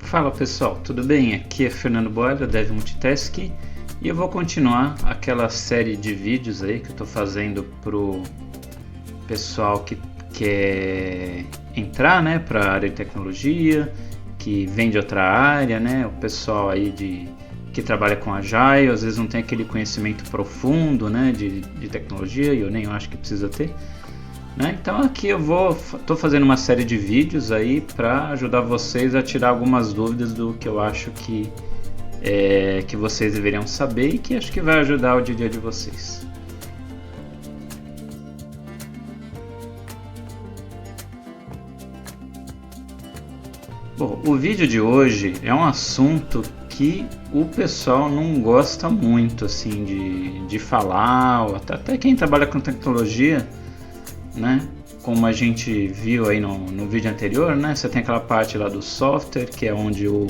Fala pessoal, tudo bem? Aqui é Fernando Boyle, da Dev Multitask, e eu vou continuar aquela série de vídeos aí que eu estou fazendo pro pessoal que quer entrar, né, para a área de tecnologia, que vem de outra área, né, o pessoal aí que trabalha com Agile, às vezes não tem aquele conhecimento profundo, né, de tecnologia, e eu nem acho que precisa ter. Então aqui eu estou fazendo uma série de vídeos aí para ajudar vocês a tirar algumas dúvidas do que eu acho que vocês deveriam saber e que acho que vai ajudar o dia a dia de vocês. Bom, o vídeo de hoje é um assunto que o pessoal não gosta muito assim de falar, ou até quem trabalha com tecnologia, né? Como a gente viu aí no vídeo anterior, né? Você tem aquela parte lá do software, que é onde o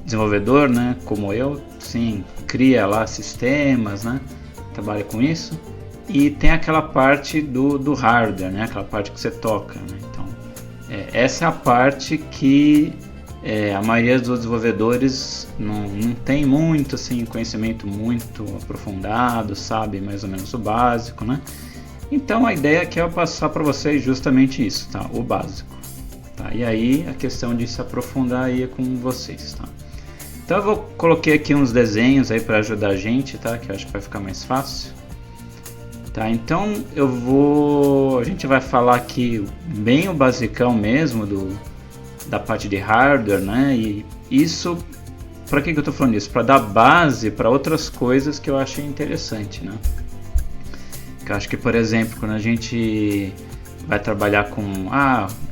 desenvolvedor, né, como eu, sim, cria lá sistemas, né? Trabalha com isso. E tem aquela parte do hardware, né? Aquela parte que você toca, né? Então, essa é a parte que a maioria dos desenvolvedores não tem muito assim, conhecimento muito aprofundado, sabe mais ou menos o básico, né? Então a ideia aqui é eu passar para vocês justamente isso, tá? O básico, tá? E aí a questão de se aprofundar aí é com vocês, tá? Então eu coloquei aqui uns desenhos aí para ajudar a gente, tá? Que eu acho que vai ficar mais fácil, tá? Então a gente vai falar aqui bem o basicão mesmo da parte de hardware, né? E isso, para que eu estou falando isso? Para dar base para outras coisas que eu achei interessante, né? Eu acho que, por exemplo, quando a gente vai trabalhar com...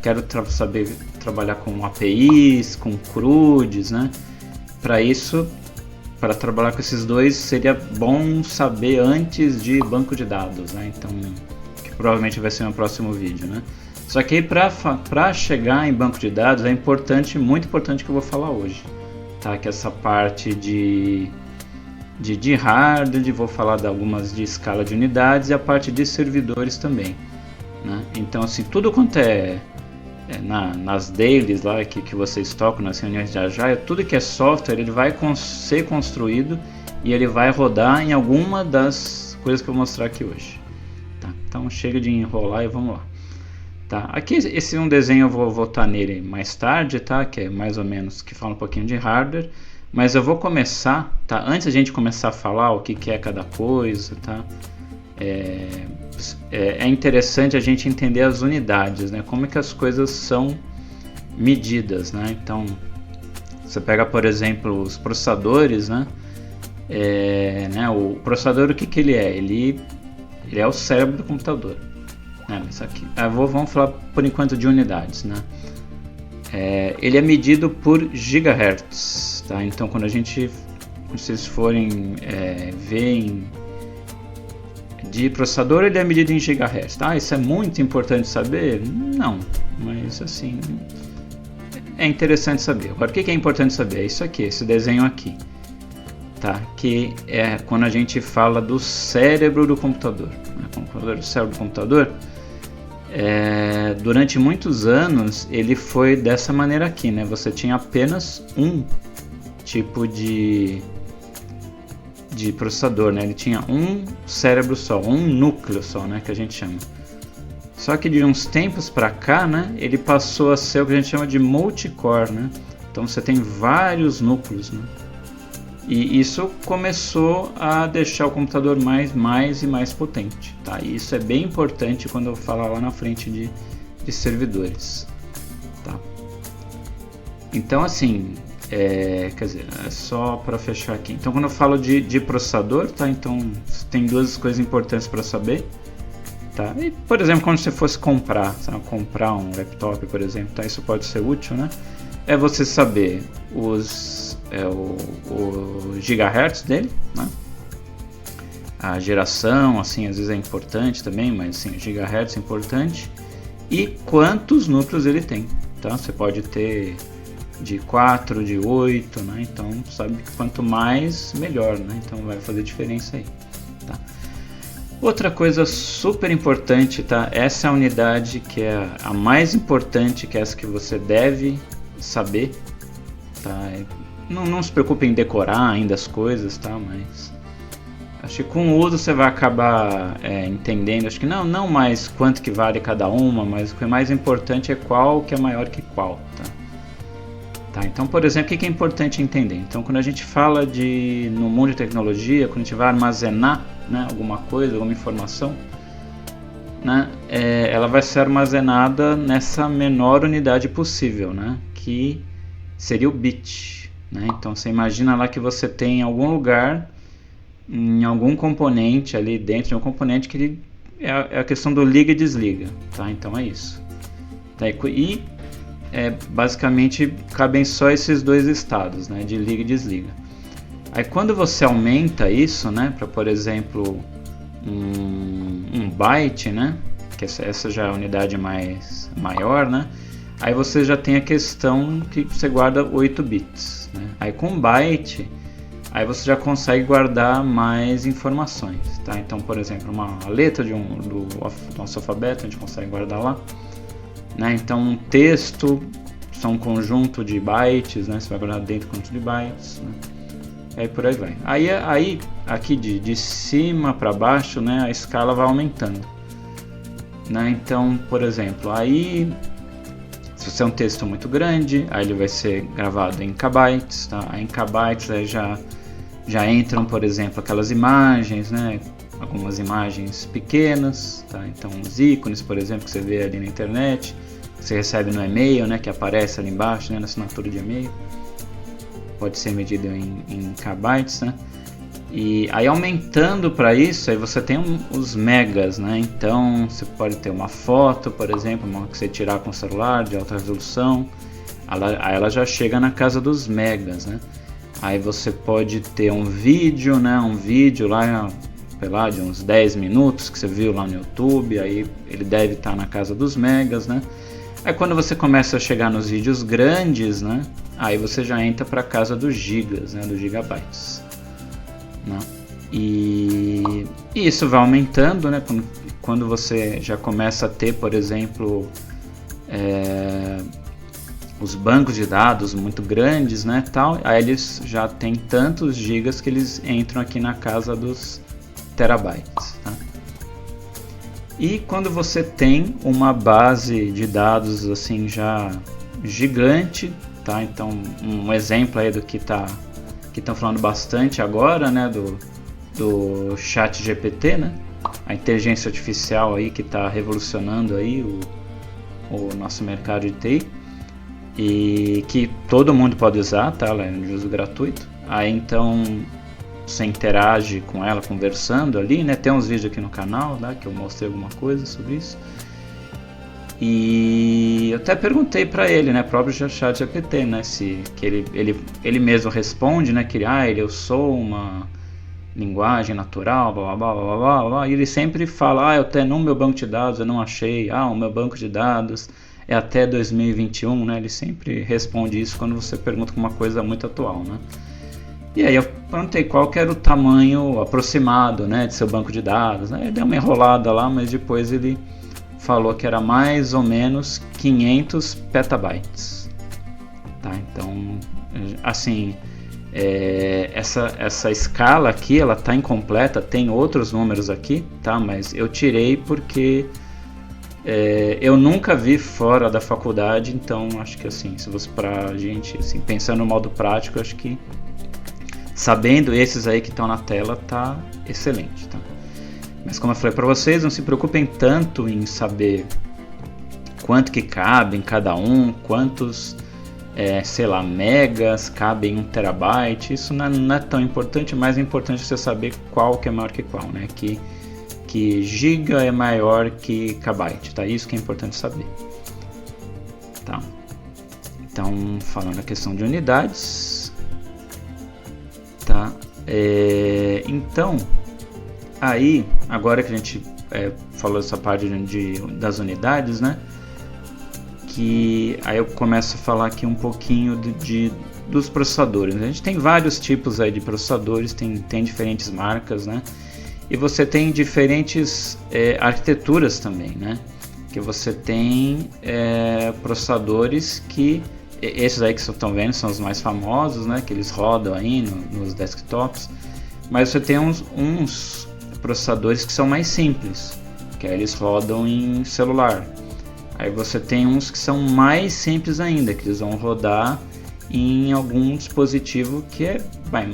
quero saber trabalhar com APIs, com CRUDs, né? Para isso, para trabalhar com esses dois, seria bom saber antes de banco de dados, né? Então, que provavelmente vai ser no próximo vídeo, né? Só que aí, para chegar em banco de dados, é importante, muito importante que eu vou falar hoje, tá? Que essa parte de hardware, vou falar de algumas de escala de unidades e a parte de servidores também, né? Então assim, tudo quanto nas dailies lá que vocês tocam, nas reuniões de Agile, tudo que é software, ele vai ser construído e ele vai rodar em alguma das coisas que eu vou mostrar aqui hoje, tá? Então chega de enrolar e vamos lá, tá? Aqui esse é um desenho, eu vou voltar nele mais tarde, tá? Que é mais ou menos, que fala um pouquinho de hardware. Mas eu vou começar, tá? Antes da gente começar a falar o que é cada coisa, tá? É interessante a gente entender as unidades, né? Como é que as coisas são medidas, né? Então, você pega, por exemplo, os processadores, né? O processador, o que ele é? Ele é o cérebro do computador, né? Isso aqui. Vamos falar por enquanto de unidades, né? Ele é medido por gigahertz, tá? Então quando vocês forem ver de processador, ele é medido em gigahertz, tá? Isso é muito importante saber? Não, mas assim, é interessante saber. Agora o que é importante saber? É isso aqui, esse desenho aqui, tá? Que é quando a gente fala do cérebro do computador, né? O cérebro do computador, durante muitos anos ele foi dessa maneira aqui, né? Você tinha apenas um tipo de processador, né? Ele tinha um cérebro só, um núcleo só, né? Que a gente chama. Só que de uns tempos para cá, né? Ele passou a ser o que a gente chama de multicore, né? Então você tem vários núcleos, né? E isso começou a deixar o computador mais e mais potente, tá? E isso é bem importante quando eu falar lá na frente de servidores, tá? Então assim, quer dizer, é só para fechar aqui. Então quando eu falo de processador, tá? Então tem duas coisas importantes para saber, tá? E, por exemplo, quando você fosse comprar um laptop, por exemplo, tá? Isso pode ser útil, né? É você saber o gigahertz dele, né? A geração, assim, às vezes é importante também, mas assim, gigahertz é importante. E quantos núcleos ele tem, tá? Você pode ter de 4, de 8, né? Então, sabe que quanto mais, melhor, né? Então vai fazer diferença aí, tá? Outra coisa super importante, tá? Essa é a unidade que é a mais importante, que é essa que você deve saber, tá? Não se preocupe em decorar ainda as coisas, tá? Mas acho que com o uso você vai acabar entendendo. Acho que não mais quanto que vale cada uma, mas o que é mais importante é qual que é maior que qual, tá? Tá, então, por exemplo, o que é importante entender? Então, quando a gente fala no mundo de tecnologia, quando a gente vai armazenar, né, alguma coisa, alguma informação, né, ela vai ser armazenada nessa menor unidade possível, né, que seria o bit. Né? Então, você imagina lá que você tem em algum lugar, em algum componente ali dentro de um componente que é a questão do liga e desliga. Tá? Então, é isso. Tá? E basicamente cabem só esses dois estados, né, de liga e desliga. Aí quando você aumenta isso, né, para, por exemplo, um byte, né, que essa já é a unidade maior, né, aí você já tem a questão que você guarda 8 bits. Né? Aí com byte, aí você já consegue guardar mais informações. Tá? Então, por exemplo, uma letra do nosso alfabeto a gente consegue guardar lá. Né? Então, um texto são um conjunto de bytes, né? Você vai guardar dentro do conjunto de bytes, né? Aí por aí vai. Aí aqui de cima para baixo, né? A escala vai aumentando. Né? Então, por exemplo, aí se você é um texto muito grande, aí ele vai ser gravado em kbytes, tá? Aí em kbytes aí já entram, por exemplo, aquelas imagens, né? Algumas imagens pequenas, tá? Então os ícones, por exemplo, que você vê ali na internet, que você recebe no e-mail, né? Que aparece ali embaixo, né? Na assinatura de e-mail, pode ser medido em kbytes, né? E aí aumentando para isso, aí você tem os megas, né? Então você pode ter uma foto, por exemplo, uma que você tirar com o celular de alta resolução, aí ela já chega na casa dos megas, né? Aí você pode ter um vídeo, né? Um vídeo lá, sei lá, de uns 10 minutos que você viu lá no YouTube, aí ele deve estar na casa dos megas, né? Aí quando você começa a chegar nos vídeos grandes, né? Aí você já entra para a casa dos gigas, né? Dos gigabytes, né? E isso vai aumentando, né? Quando você já começa a ter, por exemplo, os bancos de dados muito grandes, né? Tal, aí eles já tem tantos gigas que eles entram aqui na casa dos terabytes. Tá? E quando você tem uma base de dados assim já gigante, tá? Então um exemplo aí do que estão falando bastante agora, né? Do chat GPT, né? A inteligência artificial aí que está revolucionando aí o nosso mercado de TI e que todo mundo pode usar, tá? Ela é de uso gratuito. Aí então você interage com ela conversando ali, né? Tem uns vídeos aqui no canal, né? Que eu mostrei alguma coisa sobre isso. E eu até perguntei para ele, né, próprio chat GPT, né, que ele mesmo responde, né, que eu sou uma linguagem natural, blá blá blá blá blá, e ele sempre fala, eu até no meu banco de dados eu não achei, o meu banco de dados é até 2021, né, ele sempre responde isso quando você pergunta uma coisa muito atual, né. E aí eu perguntei qual que era o tamanho aproximado, né, de seu banco de dados, né, ele deu uma enrolada lá, mas depois ele falou que era mais ou menos 500 petabytes, tá? Então, assim, essa escala aqui, ela tá incompleta, tem outros números aqui, tá? Mas eu tirei porque eu nunca vi fora da faculdade, então acho que assim, se fosse pra gente, assim, pensando no modo prático, acho que sabendo esses aí que estão na tela, tá excelente, tá? Mas como eu falei para vocês, não se preocupem tanto em saber quanto que cabe em cada um, quantos, sei lá, megas cabe em 1 terabyte. Isso não é tão importante, mais importante é você saber qual que é maior que qual, né? Que giga é maior que kbyte, tá? Isso que é importante saber. Tá? Então, falando a questão de unidades, tá? Então, aí, agora que a gente falou essa parte das unidades, né? Que aí eu começo a falar aqui um pouquinho dos processadores. A gente tem vários tipos aí de processadores, tem diferentes marcas, né? E você tem diferentes arquiteturas também, né? Que você tem processadores que esses aí que vocês estão vendo são os mais famosos, né, que eles rodam aí nos desktops, mas você tem uns processadores que são mais simples, que aí eles rodam em celular. Aí você tem uns que são mais simples ainda, que eles vão rodar em algum dispositivo que é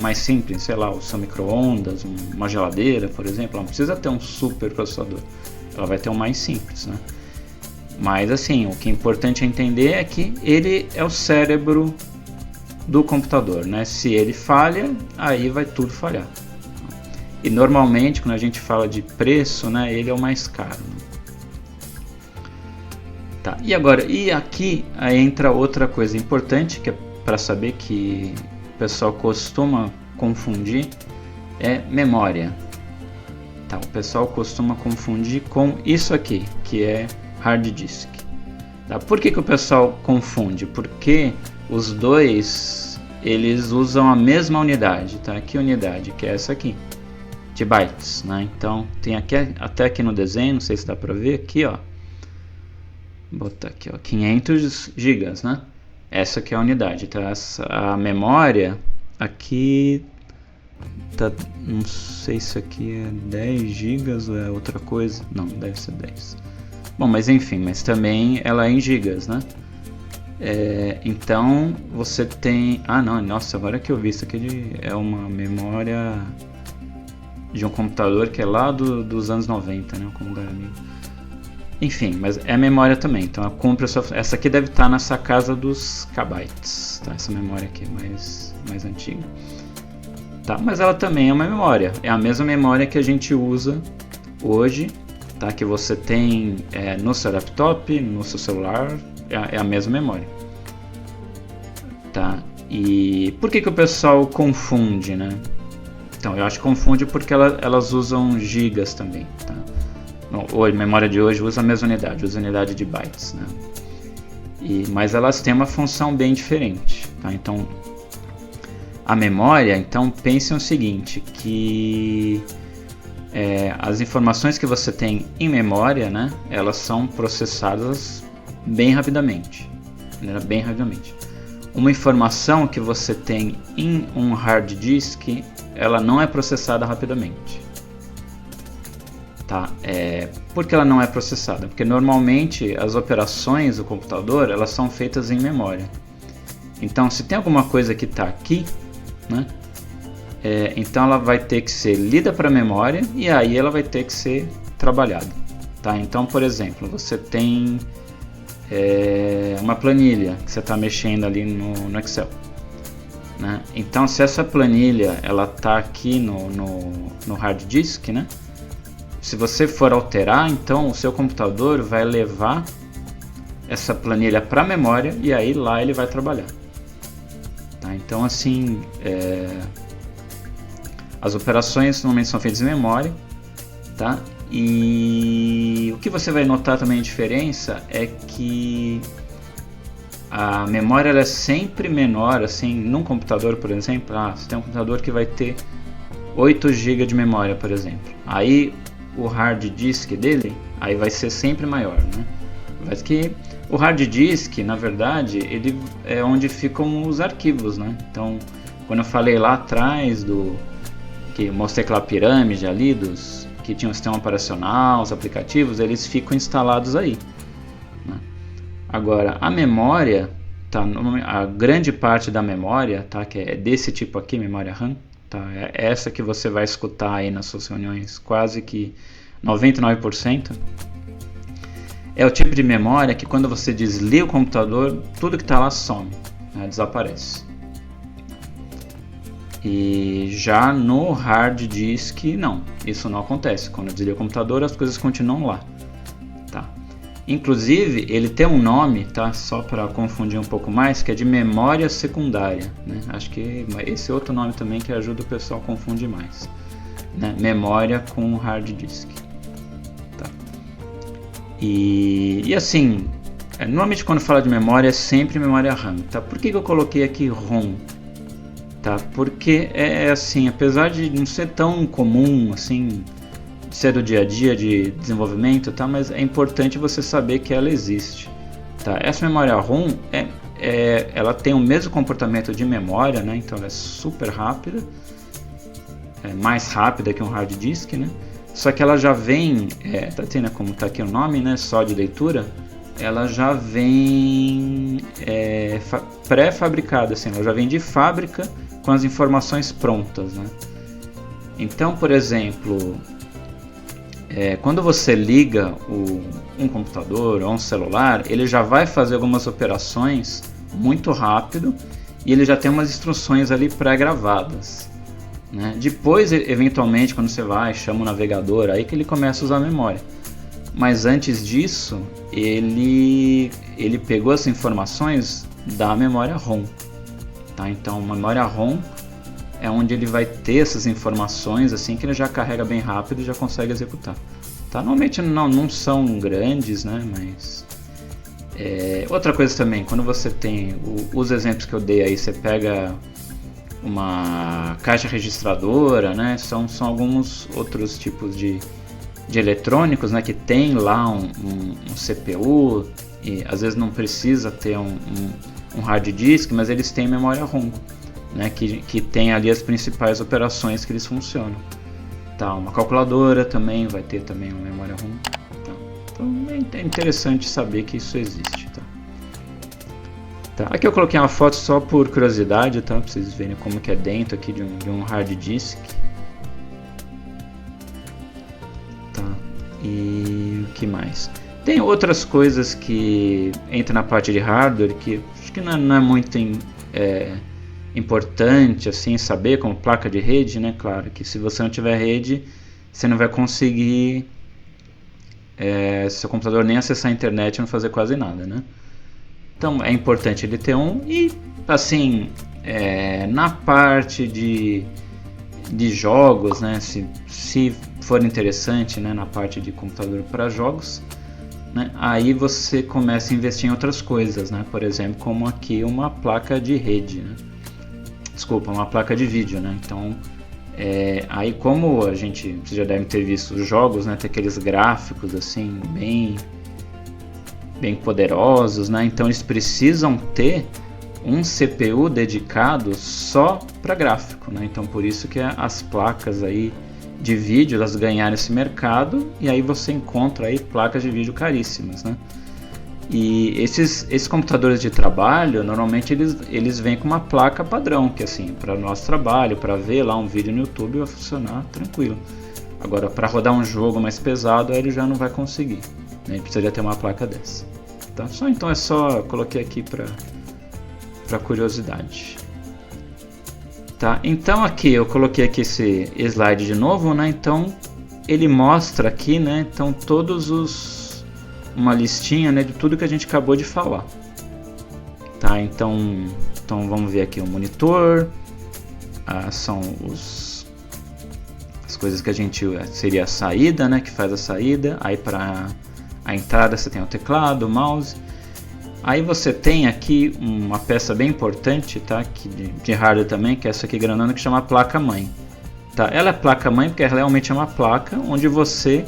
mais simples, sei lá, o seu micro-ondas, uma geladeira, por exemplo. Ela não precisa ter um super processador, ela vai ter um mais simples, né? Mas assim, o que é importante entender é que ele é o cérebro do computador, né? Se ele falha, aí vai tudo falhar. E normalmente, quando a gente fala de preço, né, ele é o mais caro, né? Tá, e aqui aí entra outra coisa importante, que é para saber que o pessoal costuma confundir, é memória. Tá, o pessoal costuma confundir com isso aqui, que é hard disk. Tá, por que o pessoal confunde? Porque os dois, eles usam a mesma unidade, tá? Que unidade? Que é essa aqui, de bytes, né? Então tem aqui, até aqui no desenho, não sei se dá para ver aqui, ó. Vou botar aqui, ó, 500 gigas, né? Essa aqui é a unidade, tá? A memória aqui tá, não sei se aqui é 10 gigas ou é outra coisa. Não, deve ser 10. Bom, mas enfim, mas também ela é em gigas, né? Então você tem... Ah, não, nossa, agora que eu vi isso aqui é uma memória de um computador que é lá dos anos 90, né? O computador amigo. Enfim, mas é memória também, então a compra essa aqui deve estar nessa casa dos kbytes, tá? Essa memória aqui mais antiga, tá? Mas ela também é uma memória, é a mesma memória que a gente usa hoje, tá? Que você tem no seu laptop, no seu celular, é a mesma memória, tá? E por que o pessoal confunde, né? Então, eu acho que confunde porque elas usam gigas também, tá? A memória de hoje usa a mesma unidade, usa a unidade de bytes, né? Mas elas têm uma função bem diferente, tá? Então, a memória, então pensem o seguinte, que as informações que você tem em memória, né? Elas são processadas bem rapidamente, né? Bem rapidamente. Uma informação que você tem em um hard disk, ela não é processada rapidamente. Tá? Por que ela não é processada? Porque normalmente as operações do computador elas são feitas em memória. Então, se tem alguma coisa que está aqui, né? Então ela vai ter que ser lida para a memória e aí ela vai ter que ser trabalhada. Tá? Então, por exemplo, você tem uma planilha que você está mexendo ali no Excel. Né? Então, se essa planilha ela está aqui no hard disk, né? Se você for alterar, então o seu computador vai levar essa planilha para a memória e aí lá ele vai trabalhar. Tá? Então assim, as operações normalmente são feitas em memória, tá? E o que você vai notar também a diferença é que a memória ela é sempre menor, assim, num computador, por exemplo, você tem um computador que vai ter 8 GB de memória, por exemplo. Aí o hard disk dele aí vai ser sempre maior, né? Mas que o hard disk, na verdade, ele é onde ficam os arquivos, né? Então, quando eu falei lá atrás que eu mostrei aquela pirâmide ali que tinha o sistema operacional, os aplicativos, eles ficam instalados aí, né? Agora, a memória, tá? A grande parte da memória, tá? Que é desse tipo aqui, memória RAM. Tá, é essa que você vai escutar aí nas suas reuniões, quase que 99%. É o tipo de memória que quando você desliga o computador, tudo que está lá some, né, desaparece. E já no hard disk, não, isso não acontece. Quando eu desligo o computador, as coisas continuam lá. Tá? Inclusive, ele tem um nome, tá? Só para confundir um pouco mais, que é de memória secundária, né? Acho que esse outro nome também que ajuda o pessoal a confundir mais, né? Memória com hard disk. Tá? E assim, normalmente quando fala de memória é sempre memória RAM. Tá? Por que eu coloquei aqui ROM? Tá? Porque assim, apesar de não ser tão comum assim, ser do dia a dia de desenvolvimento, tá? Mas é importante você saber que ela existe, tá? Essa memória ROM ela tem o mesmo comportamento de memória, né? Então ela é super rápida, mais rápida que um hard disk, né? Só que ela já vem, tá tendo como tá aqui o nome, né? Só de leitura, ela já vem pré-fabricada, assim, ela já vem de fábrica com as informações prontas, né? Então, por exemplo, quando você liga um computador ou um celular, ele já vai fazer algumas operações muito rápido e ele já tem umas instruções ali pré-gravadas, né? Depois, eventualmente, quando você vai, chama o navegador, aí que ele começa a usar a memória. Mas antes disso, ele pegou essas informações da memória ROM. Tá? Então, a memória ROM é onde ele vai ter essas informações assim que ele já carrega bem rápido e já consegue executar. Tá? Normalmente não são grandes, né? Mas outra coisa também, quando você tem os exemplos que eu dei aí, você pega uma caixa registradora, né? São alguns outros tipos de eletrônicos, né? Que tem lá um CPU e às vezes não precisa ter um hard disk, mas eles têm memória ROM, né? Que tem ali as principais operações que eles funcionam. Tá, uma calculadora também vai ter também uma memória ROM. Tá. Então é interessante saber que isso existe. Tá. Aqui eu coloquei uma foto só por curiosidade, tá? Para vocês verem como que é dentro aqui de um hard disk. Tá. E o que mais? Tem outras coisas que entram na parte de hardware que acho que não é muito importante assim saber, como placa de rede, né? Claro que se você não tiver rede, você não vai conseguir seu computador nem acessar a internet e não fazer quase nada, né? Então é importante ele ter e assim na parte de jogos, né? Se for interessante, né? Na parte de computador para jogos, né? Aí você começa a investir em outras coisas, né? Por exemplo, como aqui uma placa de rede, né? Desculpa, uma placa de vídeo, né? Então, aí como vocês já devem ter visto os jogos, né? Tem aqueles gráficos assim bem poderosos, né? Então eles precisam ter um CPU dedicado só para gráfico, né? Então por isso que as placas aí de vídeo elas ganharam esse mercado e aí você encontra aí placas de vídeo caríssimas, né? E esses computadores de trabalho, normalmente eles vêm com uma placa padrão, que assim, para o nosso trabalho, para ver lá um vídeo no YouTube vai funcionar tranquilo. Agora, para rodar um jogo mais pesado, aí ele já não vai conseguir, né? Ele precisaria ter uma placa dessa. Tá? Então coloquei aqui para curiosidade. Tá? Então aqui eu coloquei aqui esse slide de novo, né? Então ele mostra aqui, né? Então uma listinha, né, de tudo que a gente acabou de falar. Tá? Então vamos ver aqui o monitor, são as coisas que a gente seria a saída, né, que faz a saída. Aí para a entrada você tem o teclado, o mouse. Aí você tem aqui uma peça bem importante, tá, de hardware também, que é essa aqui grandona, que chama placa-mãe. Tá? Ela é placa-mãe porque realmente é uma placa onde você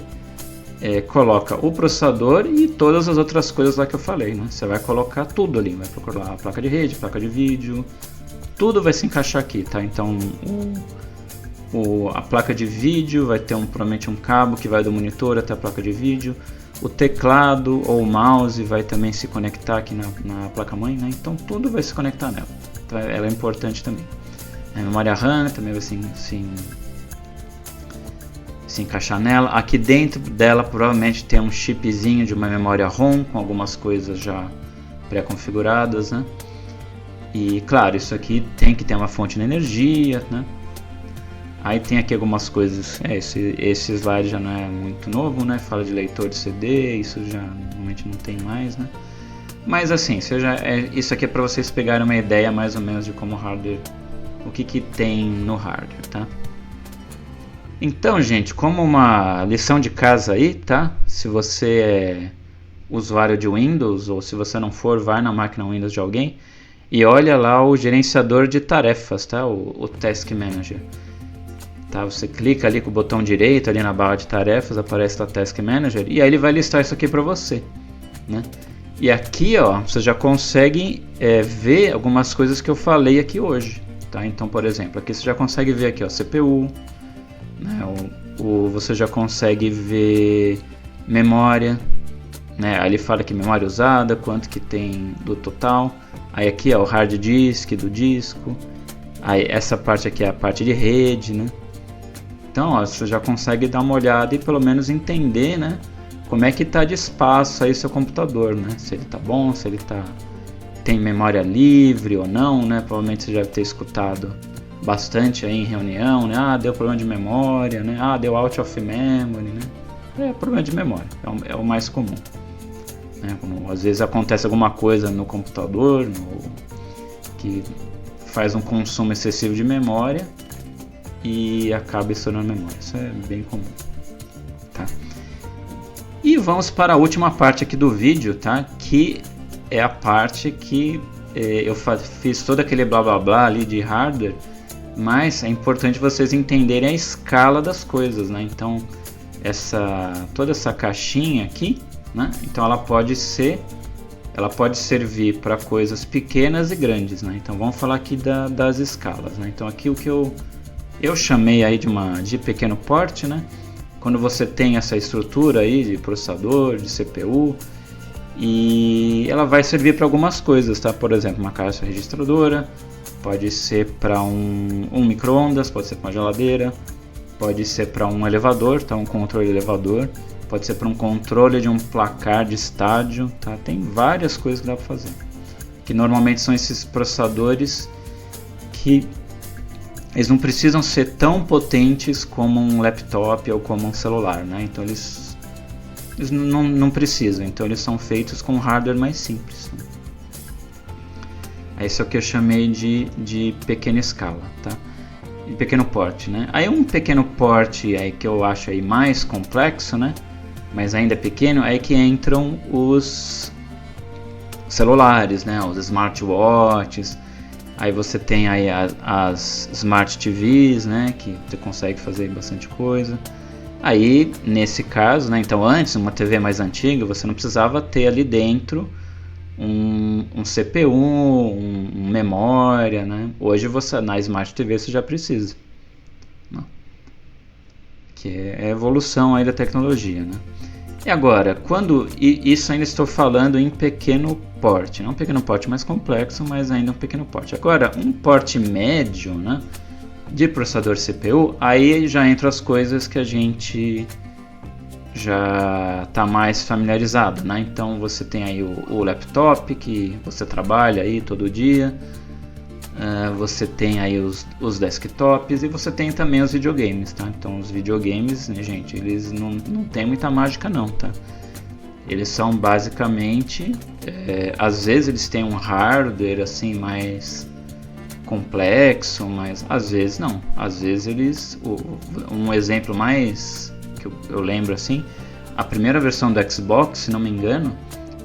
coloca o processador e todas as outras coisas lá que eu falei, né? Você vai colocar tudo ali, vai procurar a placa de rede, placa de vídeo, tudo vai se encaixar aqui, tá? Então a placa de vídeo vai ter provavelmente um cabo que vai do monitor até a placa de vídeo, o teclado ou o mouse vai também se conectar aqui na placa-mãe, né? Então tudo vai se conectar nela, então ela é importante também. A memória RAM também vai se encaixar nela. Aqui dentro dela provavelmente tem um chipzinho de uma memória ROM com algumas coisas já pré-configuradas, né? E claro, isso aqui tem que ter uma fonte de energia, né? Aí tem aqui algumas coisas, esse slide já não é muito novo, né? Fala de leitor de CD, isso já normalmente não tem mais, né? Mas assim, isso aqui é para vocês pegarem uma ideia mais ou menos de como o hardware, o que tem no hardware, tá? Então, gente, como uma lição de casa aí, tá? Se você é usuário de Windows ou se você não for, vai na máquina Windows de alguém e olha lá o gerenciador de tarefas, tá? O Task Manager. Tá? Você clica ali com o botão direito ali na barra de tarefas, aparece o Task Manager e aí ele vai listar isso aqui para você, né? E aqui, ó, você já consegue ver algumas coisas que eu falei aqui hoje, tá? Então, por exemplo, aqui você já consegue ver aqui, ó, CPU, né? Você já consegue ver memória, né? Aí ele fala que memória usada, quanto que tem do total. Aí aqui, ó, o hard disk do disco. Aí essa parte aqui é a parte de rede, né? Então, ó, você já consegue dar uma olhada e pelo menos entender, né, como é que está de espaço aí seu computador, né? Se ele está bom, se ele tem memória livre ou não, né? Provavelmente você já deve ter escutado bastante aí em reunião, né? Ah, deu problema de memória, né? Ah, deu out of memory, né? É problema de memória, é o mais comum, né? Como, às vezes acontece alguma coisa no computador que faz um consumo excessivo de memória e acaba estourando a memória. Isso é bem comum, tá? E vamos para a última parte aqui do vídeo, tá? Que é a parte que eu fiz todo aquele blá blá blá ali de hardware, mas é importante vocês entenderem a escala das coisas, né? Então toda essa caixinha aqui, né? Então ela pode servir para coisas pequenas e grandes, né? Então vamos falar aqui das escalas, né? Então aqui o que eu chamei aí de pequeno porte, né? Quando você tem essa estrutura aí de processador, de CPU, e ela vai servir para algumas coisas, tá? Por exemplo, uma caixa registradora, pode ser para um micro-ondas, pode ser para uma geladeira, pode ser para um elevador, tá? Um controle elevador, pode ser para um controle de um placar de estádio, tá? Tem várias coisas que dá para fazer. Que normalmente são esses processadores que eles não precisam ser tão potentes como um laptop ou como um celular, né? Então eles não precisam, então eles são feitos com hardware mais simples, né? Esse é o que eu chamei de pequena escala, tá? De pequeno porte, né? Aí um pequeno porte aí que eu acho aí mais complexo, né? Mas ainda pequeno, é que entram os celulares, né? Os smartwatches. Aí você tem aí as Smart TVs, né, que você consegue fazer bastante coisa. Aí, nesse caso, né, então antes, uma TV mais antiga, você não precisava ter ali dentro um CPU, um memória, né? Hoje na Smart TV você já precisa, né? Que é a evolução aí da tecnologia, né? E agora, isso ainda estou falando em pequeno porte, não um pequeno porte mais complexo, mas ainda um pequeno porte. Agora, um porte médio, né, de processador CPU, aí já entram as coisas que a gente já está mais familiarizado, né? Então você tem aí o laptop que você trabalha aí todo dia, você tem aí os desktops e você tem também os videogames, tá? Então os videogames, né, gente, eles não tem muita mágica não, tá? Eles são basicamente, às vezes eles têm um hardware assim mais complexo, mas às vezes não. Às vezes um exemplo mais que eu lembro assim, a primeira versão do Xbox, se não me engano,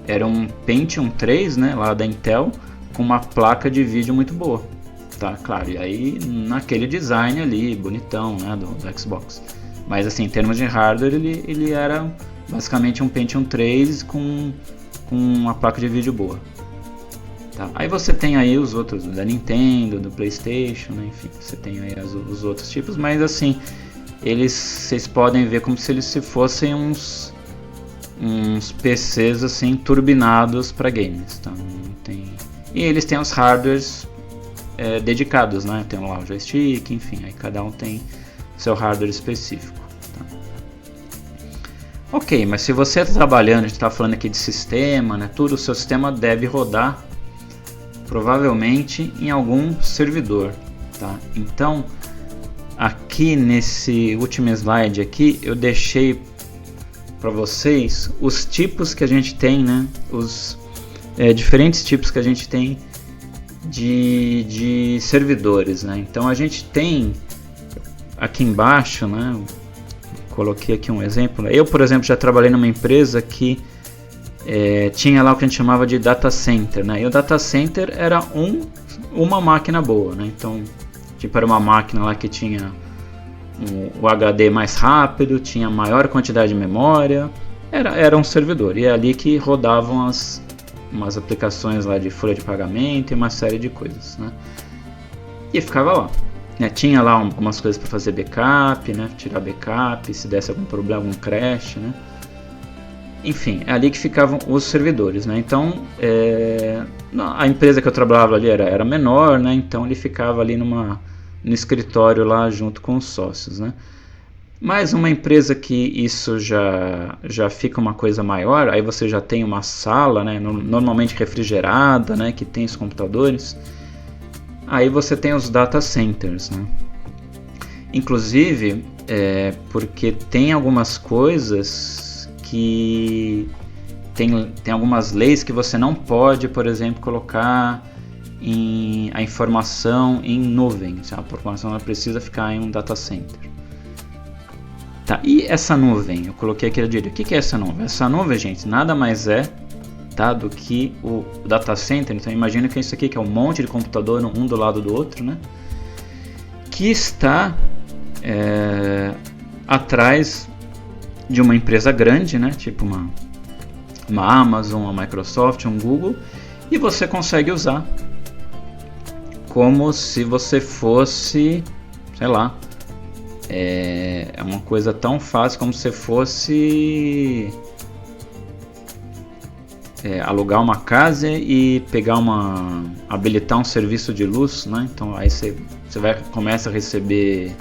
era um Pentium 3, né, lá da Intel, com uma placa de vídeo muito boa, tá? Claro, e aí naquele design ali, bonitão, né, do Xbox. Mas assim, em termos de hardware, ele era basicamente um Pentium 3 com uma placa de vídeo boa, tá? Aí você tem aí os outros da Nintendo, do PlayStation, né? Enfim, você tem aí os outros tipos, mas assim, vocês podem ver como se eles fossem uns PCs assim turbinados para games, tá? E eles têm os hardwares dedicados, né? Tem lá o joystick, enfim, aí cada um tem seu hardware específico, tá? Ok, mas se você está trabalhando, a gente está falando aqui de sistema, né? Tudo, o seu sistema deve rodar provavelmente em algum servidor, tá? Então, aqui nesse último slide aqui, eu deixei para vocês os tipos que a gente tem, né? Os diferentes tipos que a gente tem de servidores, né? Então a gente tem aqui embaixo, né? Coloquei aqui um exemplo. Eu, por exemplo, já trabalhei numa empresa que tinha lá o que a gente chamava de data center, né? E o data center era uma máquina boa, né? Então, tipo, era uma máquina lá que tinha o HD mais rápido, tinha maior quantidade de memória, era um servidor, e é ali que rodavam umas aplicações lá de folha de pagamento e uma série de coisas, né? E ficava lá. Tinha lá algumas coisas para fazer backup, né? Tirar backup, se desse algum problema, algum crash, né? Enfim, é ali que ficavam os servidores, né? Então, a empresa que eu trabalhava ali era menor, né? Então ele ficava ali no escritório lá junto com os sócios, né? Mas uma empresa que isso já fica uma coisa maior, aí você já tem uma sala, né? Normalmente refrigerada, né? Que tem os computadores. Aí você tem os data centers, né? Inclusive, porque tem algumas coisas que tem algumas leis que você não pode, por exemplo, colocar a informação em nuvem. A informação ela precisa ficar em um data center. Tá, e essa nuvem? Eu coloquei aqui à direita. O que é essa nuvem? Essa nuvem, gente, nada mais é, tá, do que o data center. Então imagina que é isso aqui, que é um monte de computador um do lado do outro, né? Que está atrás de uma empresa grande, né? Tipo uma Amazon, uma Microsoft, um Google, e você consegue usar como se você fosse, sei lá, é uma coisa tão fácil como se fosse alugar uma casa e habilitar um serviço de luz, né? Então aí você começa a receber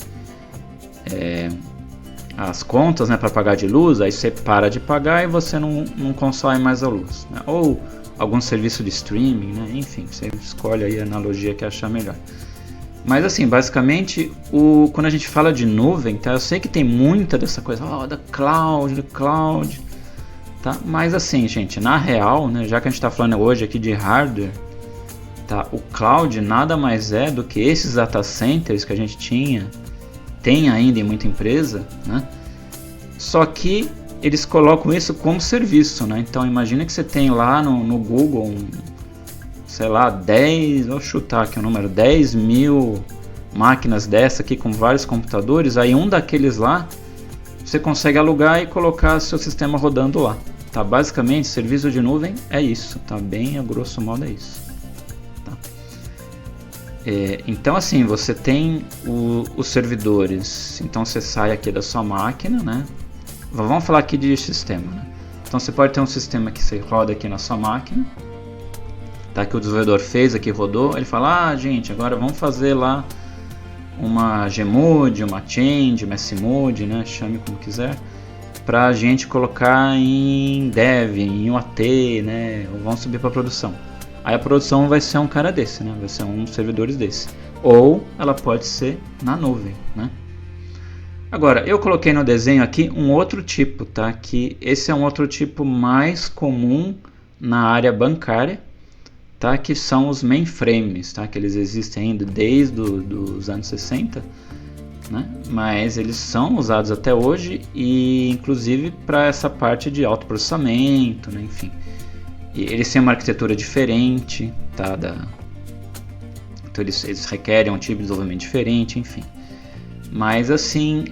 as contas, né, para pagar de luz, aí você para de pagar e você não consome mais a luz, né? Ou algum serviço de streaming, né? Enfim, você escolhe aí a analogia que achar melhor. Mas assim, basicamente, quando a gente fala de nuvem, tá? Eu sei que tem muita dessa coisa, da cloud, tá? Mas assim, gente, na real, né, já que a gente está falando hoje aqui de hardware, tá? O cloud nada mais é do que esses data centers que a gente tem ainda em muita empresa, né? Só que eles colocam isso como serviço, né? Então imagina que você tem lá no Google, sei lá, vou chutar aqui o número, 10 mil máquinas dessa aqui com vários computadores, aí um daqueles lá você consegue alugar e colocar seu sistema rodando lá, tá? Basicamente, serviço de nuvem é isso, tá? Bem a grosso modo é isso. Então assim, você tem os servidores, então você sai aqui da sua máquina, né? Vamos falar aqui de sistema, né? Então você pode ter um sistema que você roda aqui na sua máquina, tá? Que o desenvolvedor fez aqui, rodou, ele fala, gente, agora vamos fazer lá uma Gmod, uma Change, uma Smod, né? Chame como quiser, para a gente colocar em Dev, em UAT, né? Ou vamos subir para produção. Aí a produção vai ser um cara desse, né? Vai ser um servidores desse. Ou ela pode ser na nuvem, né? Agora, eu coloquei no desenho aqui um outro tipo, tá? Que esse é um outro tipo mais comum na área bancária, tá? Que são os mainframes, tá? Que eles existem ainda desde os anos 60, né? Mas eles são usados até hoje e inclusive para essa parte de alto processamento, né? Enfim. E eles têm uma arquitetura diferente, tá? Então eles requerem um tipo de desenvolvimento diferente, enfim. Mas assim,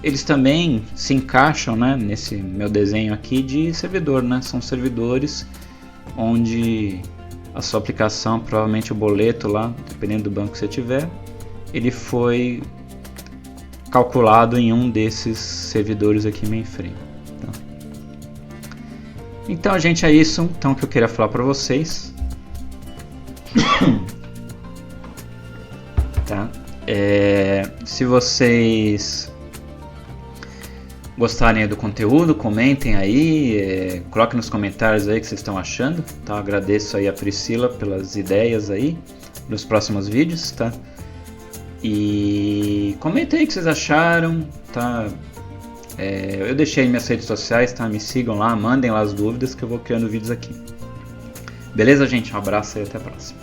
eles também se encaixam, né, nesse meu desenho aqui de servidor, né? São servidores onde a sua aplicação, provavelmente o boleto lá, dependendo do banco que você tiver, ele foi calculado em um desses servidores aqui mainframe. Então, gente, é isso então que eu queria falar para vocês. Tá? Se vocês gostarem do conteúdo, comentem aí, coloquem nos comentários aí o que vocês estão achando, tá? Agradeço aí a Priscila pelas ideias aí nos próximos vídeos, tá? E comentem aí o que vocês acharam, tá? Eu deixei minhas redes sociais, tá? Me sigam lá, mandem lá as dúvidas que eu vou criando vídeos aqui. Beleza, gente? Um abraço e até a próxima.